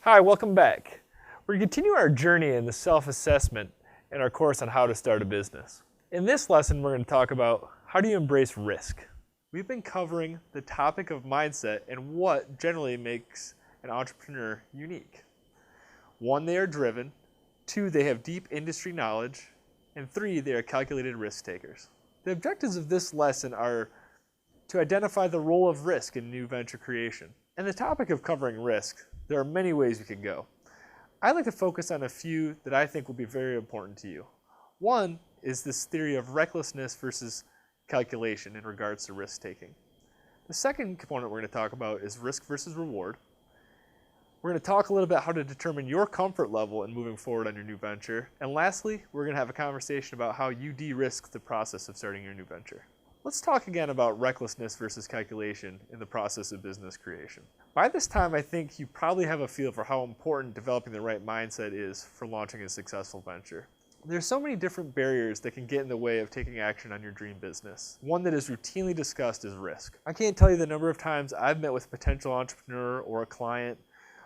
Hi, welcome back. We're going to continue our journey in the self-assessment in our course on how to start a business. In this lesson, we're going to talk about how do you embrace risk. We've been covering the topic of mindset and what generally makes an entrepreneur unique. 1, they are driven. 2, they have deep industry knowledge. And 3, they are calculated risk takers. The objectives of this lesson are to identify the role of risk in new venture creation. And the topic of covering risk, there are many ways we could go. I'd like to focus on a few that I think will be very important to you. 1 is this theory of recklessness versus calculation in regards to risk taking. The second component we're going to talk about is risk versus reward. We're going to talk a little bit how to determine your comfort level in moving forward on your new venture. And lastly, we're going to have a conversation about how you de-risk the process of starting your new venture. Let's talk again about recklessness versus calculation in the process of business creation. By this time, I think you probably have a feel for how important developing the right mindset is for launching a successful venture. There's so many different barriers that can get in the way of taking action on your dream business. One that is routinely discussed is risk. I can't tell you the number of times I've met with a potential entrepreneur or a client,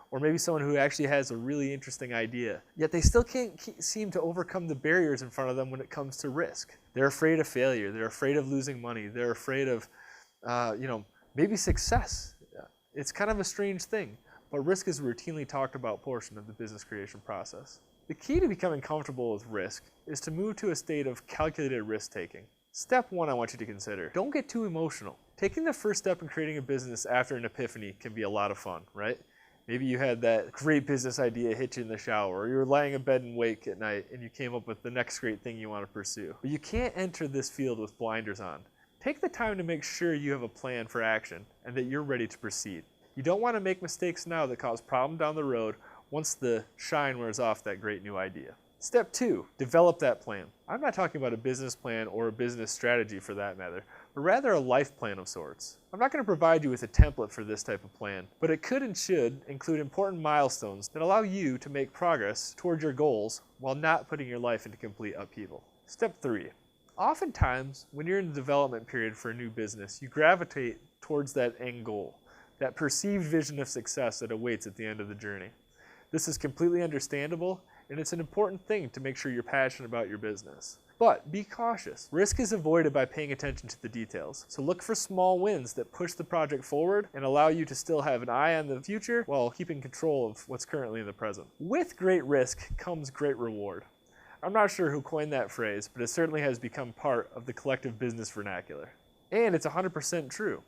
or maybe someone who actually has a really interesting idea, yet they still can't seem to overcome the barriers in front of them when it comes to risk. They're afraid of failure, they're afraid of losing money, they're afraid of maybe success. It's kind of a strange thing, but risk is a routinely talked about portion of the business creation process. The key to becoming comfortable with risk is to move to a state of calculated risk taking. Step 1 I want you to consider, don't get too emotional. Taking the first step in creating a business after an epiphany can be a lot of fun, right? Maybe you had that great business idea hit you in the shower, or you were lying in bed and awake at night and you came up with the next great thing you want to pursue. But you can't enter this field with blinders on. Take the time to make sure you have a plan for action and that you're ready to proceed. You don't want to make mistakes now that cause problems down the road once the shine wears off that great new idea. Step 2, develop that plan. I'm not talking about a business plan or a business strategy for that matter, but rather a life plan of sorts. I'm not going to provide you with a template for this type of plan, but it could and should include important milestones that allow you to make progress toward your goals while not putting your life into complete upheaval. Step 3, oftentimes when you're in the development period for a new business, you gravitate towards that end goal, that perceived vision of success that awaits at the end of the journey. This is completely understandable, and it's an important thing to make sure you're passionate about your business. But be cautious. Risk is avoided by paying attention to the details. So look for small wins that push the project forward and allow you to still have an eye on the future while keeping control of what's currently in the present. With great risk comes great reward. I'm not sure who coined that phrase, but it certainly has become part of the collective business vernacular. And it's 100% true.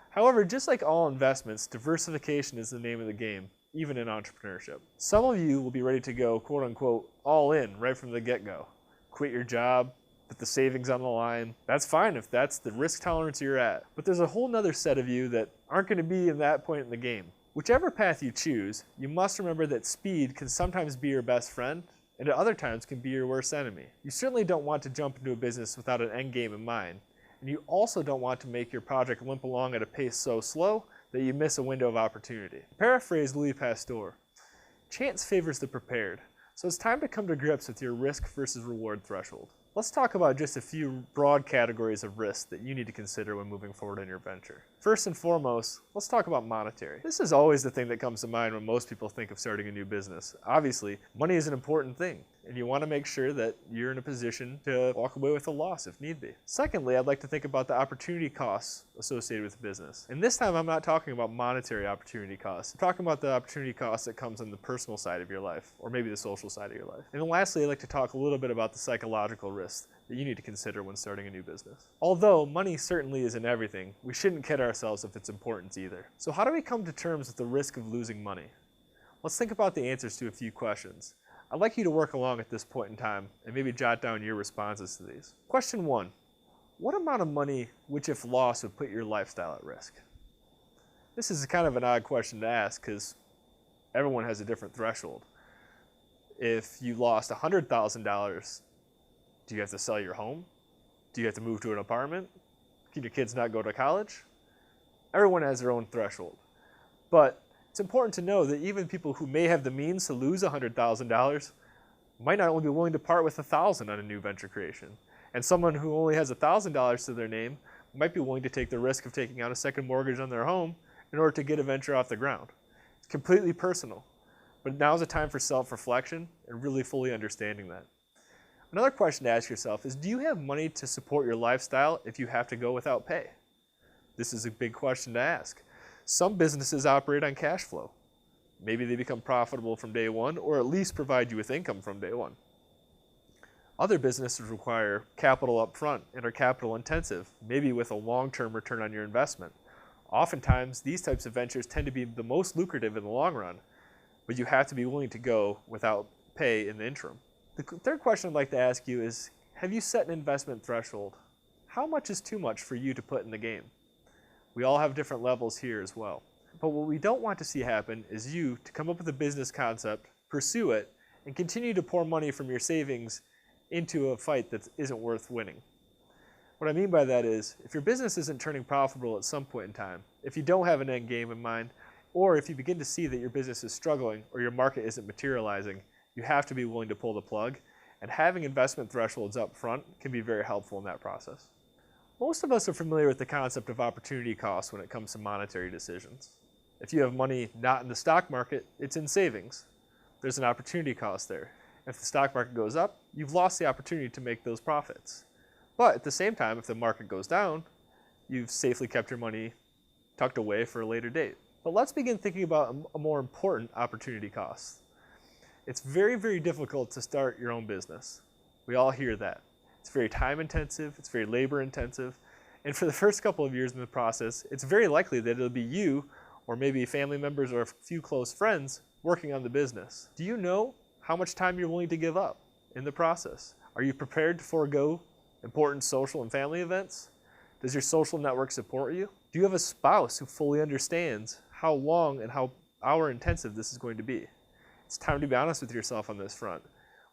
However, just like all investments, diversification is the name of the game, even in entrepreneurship. Some of you will be ready to go, quote unquote, all in right from the get-go. Quit your job, put the savings on the line. That's fine if that's the risk tolerance you're at. But there's a whole nother set of you that aren't going to be in that point in the game. Whichever path you choose, you must remember that speed can sometimes be your best friend, and at other times can be your worst enemy. You certainly don't want to jump into a business without an end game in mind, and you also don't want to make your project limp along at a pace so slow that you miss a window of opportunity. To paraphrase Louis Pasteur, chance favors the prepared, so it's time to come to grips with your risk versus reward threshold. Let's talk about just a few broad categories of risk that you need to consider when moving forward in your venture. First and foremost, let's talk about monetary. This is always the thing that comes to mind when most people think of starting a new business. Obviously, money is an important thing, and you want to make sure that you're in a position to walk away with a loss if need be. Secondly, I'd like to think about the opportunity costs associated with the business. And this time I'm not talking about monetary opportunity costs. I'm talking about the opportunity costs that comes on the personal side of your life, or maybe the social side of your life. And then lastly, I'd like to talk a little bit about the psychological risks that you need to consider when starting a new business. Although money certainly isn't everything, we shouldn't kid ourselves of its importance either. So how do we come to terms with the risk of losing money? Let's think about the answers to a few questions. I'd like you to work along at this point in time and maybe jot down your responses to these. Question 1, what amount of money, which if lost, would put your lifestyle at risk? This is kind of an odd question to ask because everyone has a different threshold. If you lost $100,000, do you have to sell your home? Do you have to move to an apartment? Can your kids not go to college? Everyone has their own threshold. But it's important to know that even people who may have the means to lose $100,000 might not only be willing to part with $1,000 on a new venture creation. And someone who only has $1,000 to their name might be willing to take the risk of taking out a second mortgage on their home in order to get a venture off the ground. It's completely personal, but now's a time for self-reflection and really fully understanding that. Another question to ask yourself is, do you have money to support your lifestyle if you have to go without pay? This is a big question to ask. Some businesses operate on cash flow. Maybe they become profitable from day one, or at least provide you with income from day one. Other businesses require capital up front and are capital intensive, maybe with a long-term return on your investment. Oftentimes, these types of ventures tend to be the most lucrative in the long run, but you have to be willing to go without pay in the interim. The third question I'd like to ask you is, have you set an investment threshold? How much is too much for you to put in the game? We all have different levels here as well. But what we don't want to see happen is you to come up with a business concept, pursue it, and continue to pour money from your savings into a fight that isn't worth winning. What I mean by that is, if your business isn't turning profitable at some point in time, if you don't have an end game in mind, or if you begin to see that your business is struggling or your market isn't materializing, you have to be willing to pull the plug, and having investment thresholds up front can be very helpful in that process. Most of us are familiar with the concept of opportunity cost when it comes to monetary decisions. If you have money not in the stock market, it's in savings. There's an opportunity cost there. If the stock market goes up, you've lost the opportunity to make those profits. But at the same time, if the market goes down, you've safely kept your money tucked away for a later date. But let's begin thinking about a more important opportunity cost. It's very, very difficult to start your own business. We all hear that. It's very time intensive, it's very labor intensive, and for the first couple of years in the process, it's very likely that it'll be you or maybe family members or a few close friends working on the business. Do you know how much time you're willing to give up in the process? Are you prepared to forego important social and family events? Does your social network support you? Do you have a spouse who fully understands how long and how hour intensive this is going to be? It's time to be honest with yourself on this front.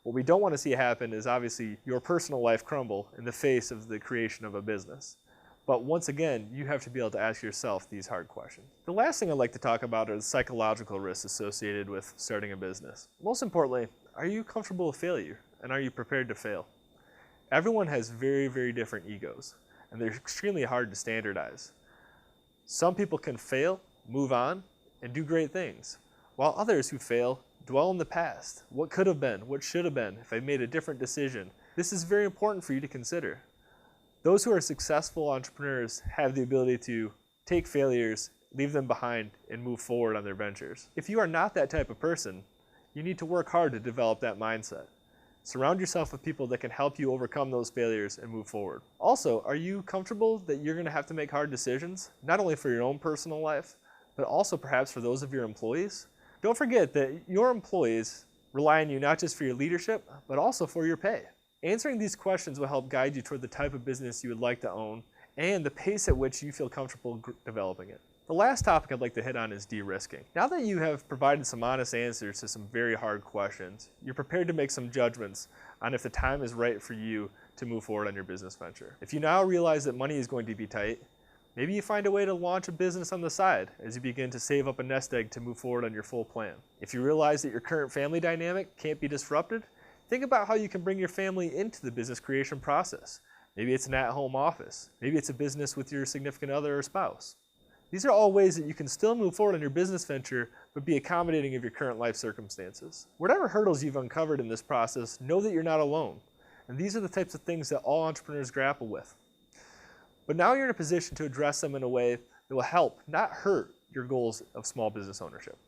What we don't want to see happen is obviously your personal life crumble in the face of the creation of a business. But once again, you have to be able to ask yourself these hard questions. The last thing I'd like to talk about are the psychological risks associated with starting a business. Most importantly, are you comfortable with failure, and are you prepared to fail? Everyone has very, very different egos, and they're extremely hard to standardize. Some people can fail, move on, and do great things, while others who fail dwell in the past. What could have been, what should have been, if I made a different decision. This is very important for you to consider. Those who are successful entrepreneurs have the ability to take failures, leave them behind, and move forward on their ventures. If you are not that type of person, you need to work hard to develop that mindset. Surround yourself with people that can help you overcome those failures and move forward. Also, are you comfortable that you're going to have to make hard decisions, not only for your own personal life, but also perhaps for those of your employees? Don't forget that your employees rely on you not just for your leadership, but also for your pay. Answering these questions will help guide you toward the type of business you would like to own and the pace at which you feel comfortable developing it. The last topic I'd like to hit on is de-risking. Now that you have provided some honest answers to some very hard questions, you're prepared to make some judgments on if the time is right for you to move forward on your business venture. If you now realize that money is going to be tight, maybe you find a way to launch a business on the side as you begin to save up a nest egg to move forward on your full plan. If you realize that your current family dynamic can't be disrupted, think about how you can bring your family into the business creation process. Maybe it's an at-home office. Maybe it's a business with your significant other or spouse. These are all ways that you can still move forward on your business venture, but be accommodating of your current life circumstances. Whatever hurdles you've uncovered in this process, know that you're not alone. And these are the types of things that all entrepreneurs grapple with. But now you're in a position to address them in a way that will help, not hurt, your goals of small business ownership.